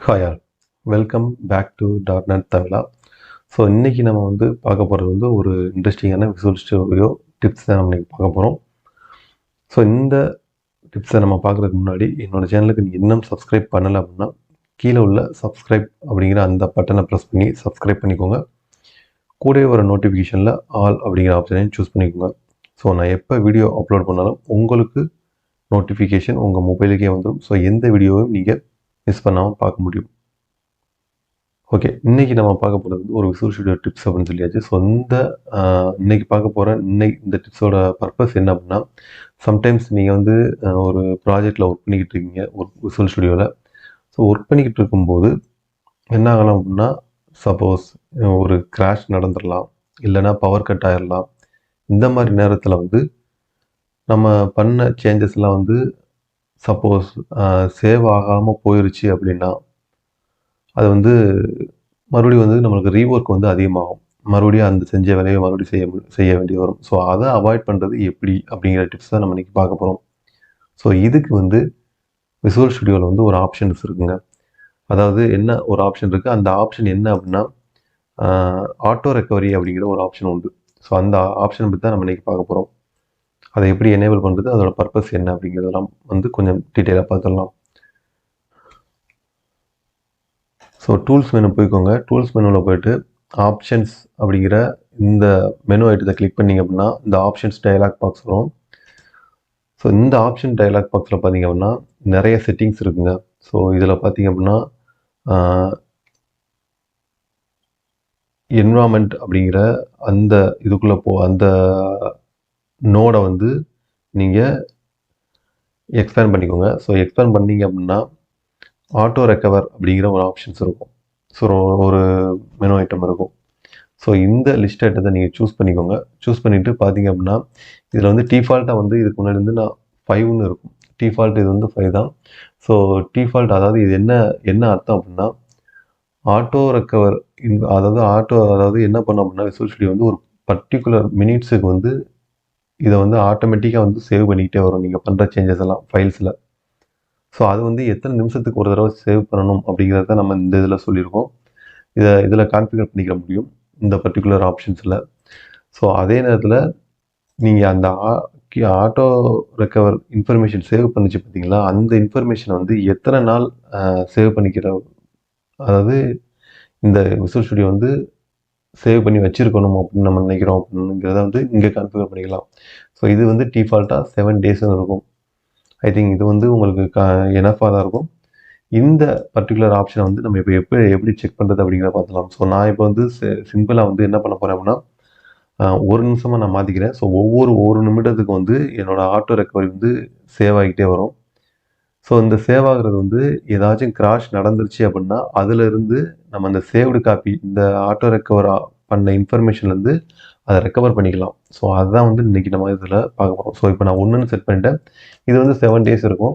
Hi all, welcome back to DotNet Tamizha. So இன்றைக்கி நம்ம பார்க்க போகிறது ஒரு இன்ட்ரெஸ்டிங்கான விசுவல் ஸ்டுடியோ டிப்ஸ் தான் நம்ம இன்றைக்கி பார்க்க போகிறோம். ஸோ இந்த டிப்ஸை நம்ம பார்க்குறதுக்கு முன்னாடி என்னோடய சேனலுக்கு நீங்கள் இன்னும் சப்ஸ்கிரைப் பண்ணலை அப்படின்னா கீழே உள்ள சப்ஸ்கிரைப் அப்படிங்கிற அந்த பட்டனை ப்ரெஸ் பண்ணி சப்ஸ்கிரைப் பண்ணிக்கோங்க. கூடவே ஒரு நோட்டிஃபிகேஷனில் ஆல் அப்படிங்கிற ஆப்ஷனையும் சூஸ் பண்ணிக்கோங்க. ஸோ நான் எப்போ வீடியோ அப்லோட் பண்ணாலும் உங்களுக்கு நோட்டிஃபிகேஷன் உங்கள் மொபைலுக்கே வந்துடும். ஸோ எந்த வீடியோவும் நீங்கள் மிஸ் பண்ணாமல் பார்க்க முடியும். ஓகே, இன்றைக்கி நம்ம பார்க்க போகிறது ஒரு விசுவல் ஸ்டுடியோ டிப்ஸ் அப்படின்னு சொல்லியாச்சு. ஸோ இன்றைக்கி பார்க்க போகிற இந்த டிப்ஸோட பர்பஸ் என்ன அப்படின்னா, சம்டைம்ஸ் நீங்கள் ஒரு ப்ராஜெக்டில் ஒர்க் பண்ணிக்கிட்டு இருக்கீங்க ஒரு விசுவல் ஸ்டுடியோவில். ஸோ ஒர்க் பண்ணிக்கிட்டு இருக்கும்போது என்ன ஆகலாம் அப்படின்னா, சப்போஸ் ஒரு கிராஷ் நடந்துடலாம், இல்லைனா பவர் கட் ஆகிடலாம். இந்த மாதிரி நேரத்தில் நம்ம பண்ண சேஞ்சஸ்லாம் சப்போஸ் சேவ் ஆகாமல் போயிடுச்சு அப்படின்னா அது மறுபடியும் நம்மளுக்கு ரீஒர்க் அதிகமாகும். மறுபடியும் அந்த செஞ்ச வேலையை மறுபடியும் செய்ய வேண்டி வரும். ஸோ அதை அவாய்ட் பண்ணுறது எப்படி அப்படிங்கிற டிப்ஸ் தான் நம்ம இன்றைக்கி பார்க்க போகிறோம். ஸோ இதுக்கு விசுவல் ஸ்டுடியோவில் ஒரு ஆப்ஷன்ஸ் இருக்குங்க. அதாவது என்ன ஒரு ஆப்ஷன் இருக்குது, அந்த ஆப்ஷன் என்ன அப்படின்னா ஆட்டோ ரெக்கவரி அப்படிங்கிற ஒரு ஆப்ஷன் உண்டு. ஸோ அந்த ஆப்ஷனை பற்றி தான் நம்ம இன்றைக்கி பார்க்க போகிறோம். அதை எப்படி எனேபிள் பண்ணுறது, அதோட பர்பஸ் என்ன அப்படிங்கிறதெல்லாம் கொஞ்சம் டீட்டெயிலாக பார்த்துடலாம். ஸோ டூல்ஸ் மெனு போய்க்கோங்க. டூல்ஸ் மெனுவில் போய்ட்டு ஆப்ஷன்ஸ் அப்படிங்கிற இந்த மெனு ஐட்டத்தை கிளிக் பண்ணிங்க அப்படின்னா இந்த ஆப்ஷன்ஸ் டயலாக் பாக்ஸ் வரும். ஸோ இந்த ஆப்ஷன் டயலாக் பாக்ஸில் பார்த்தீங்க அப்படின்னா நிறைய செட்டிங்ஸ் இருக்குங்க. ஸோ இதில் பார்த்தீங்க அப்படின்னா என்விரான்மெண்ட் அப்படிங்கிற அந்த இதுக்குள்ளே அந்த நோடை நீங்கள் எக்ஸ்பேண்ட் பண்ணிக்கோங்க. ஸோ எக்ஸ்பேண்ட் பண்ணிங்க அப்படின்னா ஆட்டோ ரெக்கவர் அப்படிங்கிற ஒரு ஆப்ஷன்ஸ் இருக்கும். ஸோ ஒரு மெனு ஐட்டம் இருக்கும். ஸோ இந்த லிஸ்ட் ஐட்டத்தை நீங்கள் சூஸ் பண்ணிக்கோங்க. சூஸ் பண்ணிவிட்டு பார்த்தீங்க அப்படின்னா இதில் டிஃபால்ட்டாக இதுக்கு முன்னாடி நான் 5ன்னு இருக்கும். டிஃபால்ட் இது 5 தான். ஸோ டிஃபால்ட் அதாவது இது என்ன அர்த்தம் அப்படின்னா ஆட்டோ ரெக்கவர் அதாவது என்ன பண்ணோம் அப்படின்னா விசுவல் ஸ்டுடியோ ஒரு பர்டிகுலர் மினிட்ஸுக்கு இதை ஆட்டோமேட்டிக்காக சேவ் பண்ணிக்கிட்டே வரும் நீங்கள் பண்ணுற சேஞ்சஸ் எல்லாம் ஃபைல்ஸில். ஸோ அது எத்தனை நிமிஷத்துக்கு ஒரு தடவை சேவ் பண்ணணும் அப்படிங்கிறத நம்ம இந்த இதில் சொல்லியிருக்கோம். இதில் கான்ஃபிகர் பண்ணிக்க முடியும் இந்த பர்டிகுலர் ஆப்ஷன்ஸில். ஸோ அதே நேரத்தில் நீங்கள் அந்த ஆட்டோ ரெக்கவர் இன்ஃபர்மேஷன் சேவ் பண்ணிச்சு பார்த்தீங்களா, அந்த இன்ஃபர்மேஷனை எத்தனை நாள் சேவ் பண்ணிக்கிற, அதாவது இந்த விசுவல் ஸ்டுடியோ சேவ் பண்ணி வச்சுருக்கணும் அப்படின்னு நம்ம நினைக்கிறோம் அப்படிங்கிறத இங்கே கான்ஃபிகர் பண்ணிக்கலாம். ஸோ இது டிஃபால்ட்டாக 7 டேஸ்ன்னு இருக்கும். ஐ திங்க் இது உங்களுக்கு எனஃபாக தான் இருக்கும். இந்த பர்டிகுலர் ஆப்ஷனை நம்ம இப்போ எப்படி செக் பண்ணுறது அப்படிங்கிறத பார்த்துலாம். ஸோ நான் இப்போ சிம்பிளாக என்ன பண்ண போகிறேன் அப்படின்னா ஒரு நிமிஷமாக நான் மாற்றிக்கிறேன். ஸோ ஒரு நிமிடத்துக்கு என்னோடய ஆட்டோ ரெக்கவரி சேவ் ஆகிக்கிட்டே வரும். ஸோ இந்த சேவ் ஆகுறது ஏதாச்சும் கிராஷ் நடந்துருச்சு அப்படின்னா அதிலிருந்து நம்ம அந்த சேவ்டு காப்பி இந்த ஆட்டோ ரெக்கவர் பண்ண இன்ஃபர்மேஷன்லேருந்து அதை ரெக்கவர் பண்ணிக்கலாம். ஸோ அதுதான் இன்றைக்கி நம்ம இதில் பார்க்க போகிறோம். ஸோ இப்போ நான் 1ன்னு செட் பண்ணிட்டேன். இது 7 டேஸ் இருக்கும்.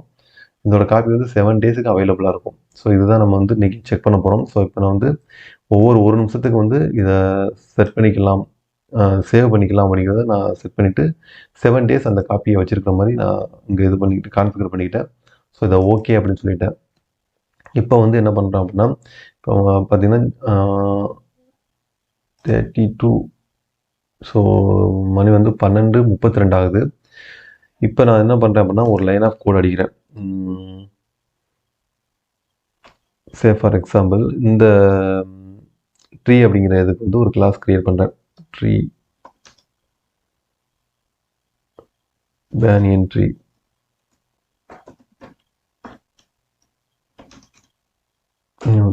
இதோட காப்பி 7 டேஸுக்கு அவைலபிளாக இருக்கும். ஸோ இதுதான் நம்ம இன்றைக்கி செக் பண்ண போகிறோம். ஸோ இப்போ நான் ஒரு நிமிஷத்துக்கு இதை செட் பண்ணிக்கலாம், சேவ் பண்ணிக்கலாம் அப்படிங்கிறத நான் செட் பண்ணிவிட்டு 7 டேஸ் அந்த காப்பியை வச்சுருக்கிற மாதிரி நான் இங்கே இது பண்ணிக்கிட்டு கான்ஃபிகர் பண்ணிக்கிட்டேன். ஸோ இதை ஓகே அப்படின்னு சொல்லிட்டேன். இப்போ என்ன பண்ணுறேன் அப்படின்னா இப்போ பார்த்தீங்கன்னா 32, ஸோ மணி 12:32 ஆகுது. இப்போ நான் என்ன பண்ணுறேன் அப்படின்னா ஒரு லைன் ஆஃப் கோட் அடிக்கிறேன். சே ஃபார் எக்ஸாம்பிள் இந்த ட்ரீ அப்படிங்கிற இதுக்கு ஒரு கிளாஸ் கிரியேட் பண்ணுறேன். Tree banyan tree.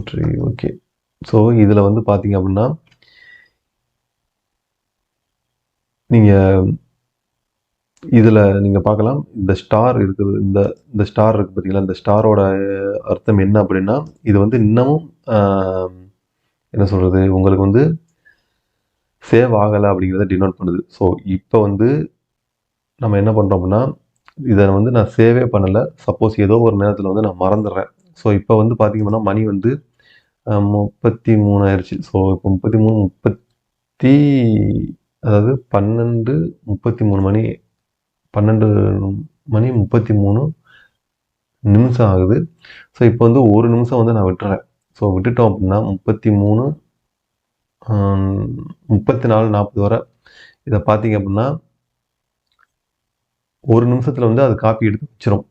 Tree okay. So இதில் பார்த்தீங்க அப்படின்னா நீங்கள் பார்க்கலாம் இந்த ஸ்டார் இருக்குது. இந்த ஸ்டார் இருக்குது பார்த்தீங்களா, இந்த ஸ்டாரோட அர்த்தம் என்ன அப்படின்னா இது இன்னமும் என்ன சொல்கிறது உங்களுக்கு சேவ் ஆகலை அப்படிங்கிறத டினோட் பண்ணுது. ஸோ இப்போ நம்ம என்ன பண்ணுறோம் அப்படின்னா இதை நான் சேவே பண்ணலை. சப்போஸ் ஏதோ ஒரு நேரத்தில் நான் மறந்துடுறேன். ஸோ இப்போ பார்த்தீங்கன்னா மணி 33 ஆயிடுச்சு. ஸோ இப்போ 12:33 மணி 12:33 நிமிஷம் ஆகுது. ஸோ இப்போ ஒரு நிமிஷம் நான் விட்டுறேன். ஸோ விட்டுட்டோம் அப்படின்னா 33 34 40 வரை இதை பார்த்தீங்க அப்படின்னா ஒரு நிமிஷத்தில் வந்து அது காப்பி எடுத்து வச்சிரும்.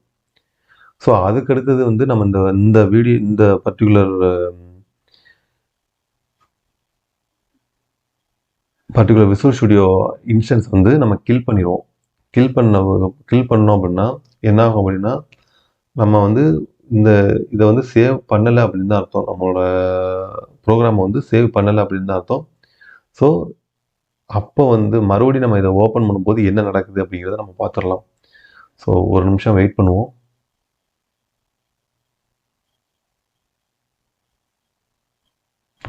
ஸோ அதுக்கு அடுத்தது வந்து நம்ம இந்த வீடியோ இந்த பர்டிகுலர் விசுவல் ஸ்டுடியோ இன்ஸ்டன்ஸ் வந்து நம்ம கில் பண்ணிடுவோம். கில் பண்ணோம் அப்படின்னா என்ன ஆகும் அப்படின்னா நம்ம வந்து இதை வந்து சேவ் பண்ணலை அப்படின்னு தான் அர்த்தம். நம்மளோட ப்ரோக்ராமை வந்து சேவ் பண்ணலை அப்படின்னு தான் அர்த்தம். ஸோ அப்போ வந்து மறுபடியும் நம்ம இதை ஓப்பன் பண்ணும்போது என்ன நடக்குது அப்படிங்கிறத நம்ம பார்த்துடலாம். ஸோ ஒரு நிமிஷம் வெயிட் பண்ணுவோம்.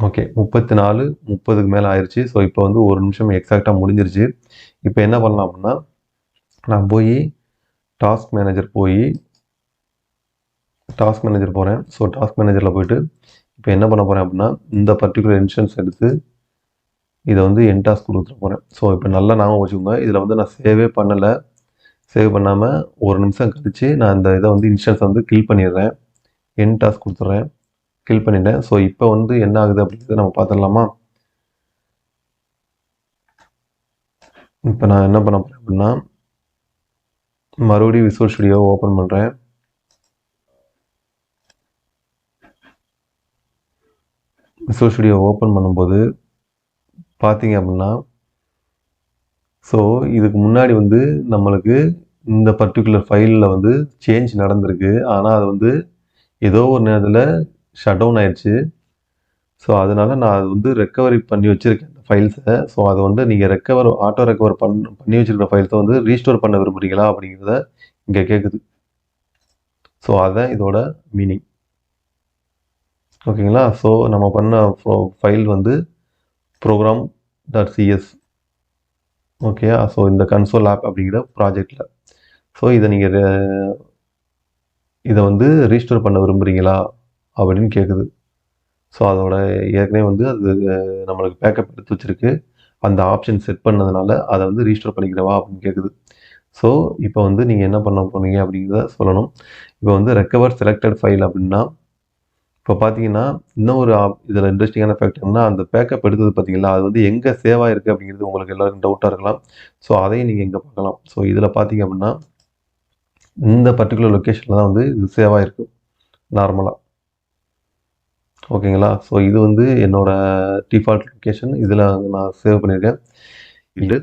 ஓகே, 34 30க்கு மேலே ஆயிடுச்சு. ஸோ இப்போ வந்து ஒரு நிமிஷம் எக்ஸாக்டாக முடிஞ்சிருச்சு. இப்போ என்ன பண்ணலாம் அப்படின்னா நான் போய் டாஸ்க் மேனேஜர் போகிறேன். ஸோ டாஸ்க் மேனேஜரில் போயிட்டு இப்போ என்ன பண்ண போகிறேன் அப்படின்னா இந்த பர்டிகுலர் இன்ஸ்டன்ஸ் எடுத்து இதை வந்து என் டாஸ்க் கொடுத்துட போகிறேன். ஸோ இப்போ நல்லா ஞாபகம் வச்சுக்கோங்க, இதில் வந்து நான் சேவ் பண்ணாமல் ஒரு நிமிஷம் கழித்து நான் இந்த இதை வந்து இன்ஸ்டன்ஸ் வந்து கில் பண்ணிடுறேன். என் டாஸ்க் கொடுத்துட்றேன், கில் பண்ணிட்டேன். ஸோ இப்போ வந்து என்ன ஆகுது அப்படிங்கிறத நம்ம பார்த்துடலாமா? இப்போ நான் என்ன பண்ண போகிறேன் அப்படின்னா மறுபடியும் விசுவல் ஸ்டுடியோவை ஓப்பன் பண்ணுறேன். விசுவல் ஸ்டுடியோ ஓப்பன் பண்ணும்போது பார்த்தீங்க அப்படின்னா ஸோ இதுக்கு முன்னாடி வந்து நம்மளுக்கு இந்த பர்டிகுலர் ஃபைலில் வந்து சேஞ்ச் நடந்திருக்கு. ஆனால் அது வந்து ஏதோ ஒரு நேரத்தில் ஷட் டவுன் ஆயிடுச்சு. ஸோ அதனால் நான் அது வந்து ரெக்கவரி பண்ணி வச்சுருக்கேன் அந்த ஃபைல்ஸை. ஸோ அதை வந்து நீங்கள் ஆட்டோ ரெக்கவர் பண்ணி வச்சுருக்கிற ஃபைல்ஸை வந்து ரீஸ்டோர் பண்ண விரும்புகிறீங்களா அப்படிங்கிறத இங்கே கேட்குது. ஸோ அதுதான் இதோட மீனிங். ஓகேங்களா? ஸோ நம்ம பண்ண ஃபைல் வந்து program.cs. ஓகே, ஸோ இந்த கன்சோல் ஆப் அப்படிங்கிற ப்ராஜெக்டில். ஸோ இதை வந்து ரீஸ்டோர் பண்ண விரும்புகிறீங்களா அப்படின்னு கேட்குது. ஸோ அதோட ஏற்கனவே வந்து அது நம்மளுக்கு பேக்கப் எடுத்து வச்சுருக்கு. அந்த ஆப்ஷன் செட் பண்ணதுனால அதை வந்து ரீஸ்டோர் பண்ணிக்கிறவா அப்படின்னு கேட்குது. ஸோ இப்போ வந்து நீங்கள் என்ன பண்ண போனீங்க அப்படிங்கிறத சொல்லணும். இப்போ வந்து ரெக்கவர் செலக்டட் ஃபைல் அப்படின்னா இப்போ பார்த்தீங்கன்னா இன்னும் ஒரு இதில் இன்ட்ரெஸ்டிங்கான ஃபேக்ட் என்னன்னா அந்த பேக்கப் எடுத்தது பார்த்தீங்களா, அது வந்து எங்கே சேவ் ஆகிருக்கு அப்படிங்கிறது உங்களுக்கு எல்லாருக்கும் டவுட்டாக இருக்கலாம். ஸோ அதையும் நீங்கள் இங்கே பார்க்கலாம். ஸோ இதில் பார்த்தீங்க அப்படின்னா இந்த பர்டிகுலர் லொக்கேஷனில் தான் வந்து இது சேவ் ஆகிருக்கு நார்மலாக. ஓகேங்களா? ஸோ இது வந்து என்னோடய டிஃபால்ட் லொக்கேஷன். இதில் நான் சேவ் பண்ணியிருக்கேன் இது.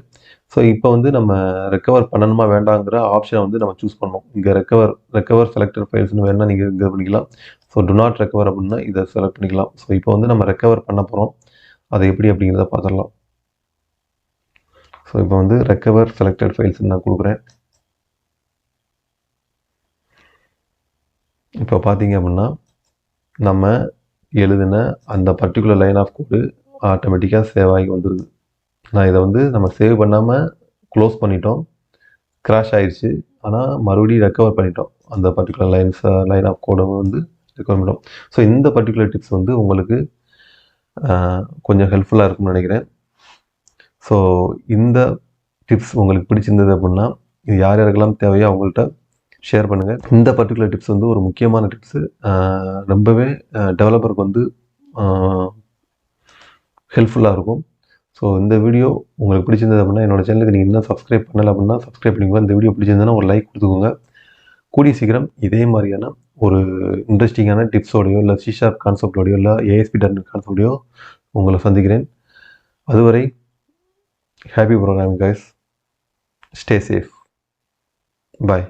ஸோ இப்போ வந்து நம்ம ரெக்கவர் பண்ணணுமா வேண்டாங்கிற ஆப்ஷனை வந்து நம்ம சூஸ் பண்ணணும். இங்கே ரெக்கவர் செலக்டட் ஃபைல்ஸ்னு வேணால் நீங்கள் இங்கே பண்ணிக்கலாம். ஸோ டு நாட் ரெக்கவர் அப்படின்னா இதை செலக்ட் பண்ணிக்கலாம். ஸோ இப்போ வந்து நம்ம ரெக்கவர் பண்ண போகிறோம். அது எப்படி அப்படிங்கிறத பார்த்துடலாம். ஸோ இப்போ வந்து ரெக்கவர் செலக்டட் ஃபைல்ஸ்ன்னு நான் கொடுக்குறேன். இப்போ பார்த்தீங்க அப்படின்னா நம்ம எழுதின அந்த பர்டிகுலர் லைன் ஆஃப் கோடு ஆட்டோமேட்டிக்காக சேவ் ஆகி வந்துடுது. நான் இதை வந்து நம்ம சேவ் பண்ணாமல் க்ளோஸ் பண்ணிட்டோம், கிராஷ் ஆயிடுச்சு. ஆனால் மறுபடியும் ரெக்கவர் பண்ணிட்டோம். அந்த பர்டிகுலர் லைன் ஆஃப் கோடை வந்து ரெக்கவர் பண்ணிட்டோம். ஸோ இந்த பர்டிகுலர் டிப்ஸ் வந்து உங்களுக்கு கொஞ்சம் ஹெல்ப்ஃபுல்லாக இருக்கும்னு நினைக்கிறேன். ஸோ இந்த டிப்ஸ் உங்களுக்கு பிடிச்சிருந்தது அப்படின்னா இது யார் யாருக்கெல்லாம் தேவையோ அவங்கள்ட்ட ஷேர் பண்ணுங்கள். இந்த பர்டிகுலர் டிப்ஸ் வந்து ஒரு முக்கியமான டிப்ஸு. ரொம்பவே டெவலப்பருக்கு வந்து ஹெல்ப்ஃபுல்லாக இருக்கும். ஸோ இந்த வீடியோ உங்களுக்கு பிடிச்சிருந்தது அப்படின்னா என்னோடய சேனலுக்கு நீங்கள் இன்னும் சப்ஸ்கிரைப் பண்ணலை அப்படின்னா சப்ஸ்கிரைப் பண்ணிக்கோங்க. இந்த வீடியோ பிடிச்சிருந்ததுன்னா ஒரு லைக் கொடுத்துக்கோங்க. கூடிய சீக்கிரம் இதே மாதிரியான ஒரு இன்ட்ரெஸ்டிங்கான டிப்ஸோடையோ இல்லை C# கான்செப்டோடையோ இல்லை ASP.NET கான்செப்டோடையோ உங்களை சந்திக்கிறேன். அதுவரை happy programming guys. Stay safe. பாய்.